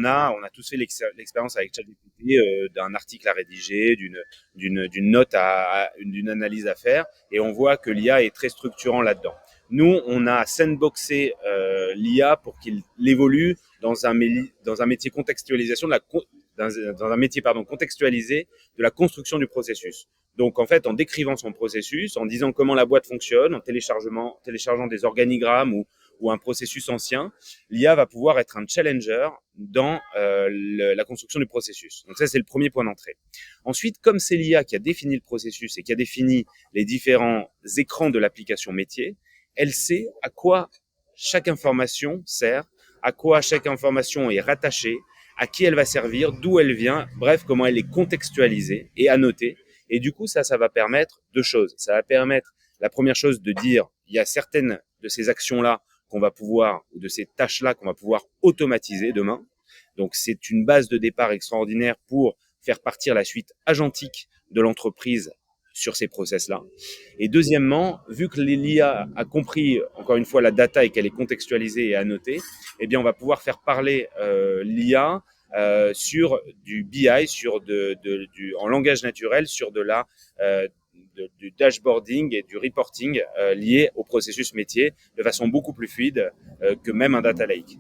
on a tous fait l'expérience avec ChatGPT d'un article à rédiger, d'une note d'une analyse à faire, et on voit que l'IA est très structurant là-dedans. Nous, on a sandboxé l'IA pour qu'il évolue dans un métier contextualisation de dans un métier contextualisé de la construction du processus. Donc en fait, en décrivant son processus, en disant comment la boîte fonctionne, en téléchargeant des organigrammes ou un processus ancien, l'IA va pouvoir être un challenger dans la construction du processus. Donc ça, c'est le premier point d'entrée. Ensuite, comme c'est l'IA qui a défini le processus et qui a défini les différents écrans de l'application métier, elle sait à quoi chaque information sert, à quoi chaque information est rattachée, à qui elle va servir, d'où elle vient, bref, comment elle est contextualisée et annotée. Et du coup, ça va permettre deux choses. Ça va permettre, la première chose, de dire, il y a certaines de ces actions-là qu'on va pouvoir, ou de ces tâches-là qu'on va pouvoir automatiser demain. Donc, c'est une base de départ extraordinaire pour faire partir la suite agentique de l'entreprise sur ces process-là. Et deuxièmement, vu que l'IA a compris, encore une fois, la data et qu'elle est contextualisée et annotée, eh bien, on va pouvoir faire parler l'IA sur du BI, en langage naturel, sur du dashboarding et du reporting lié au processus métier de façon beaucoup plus fluide que même un data lake.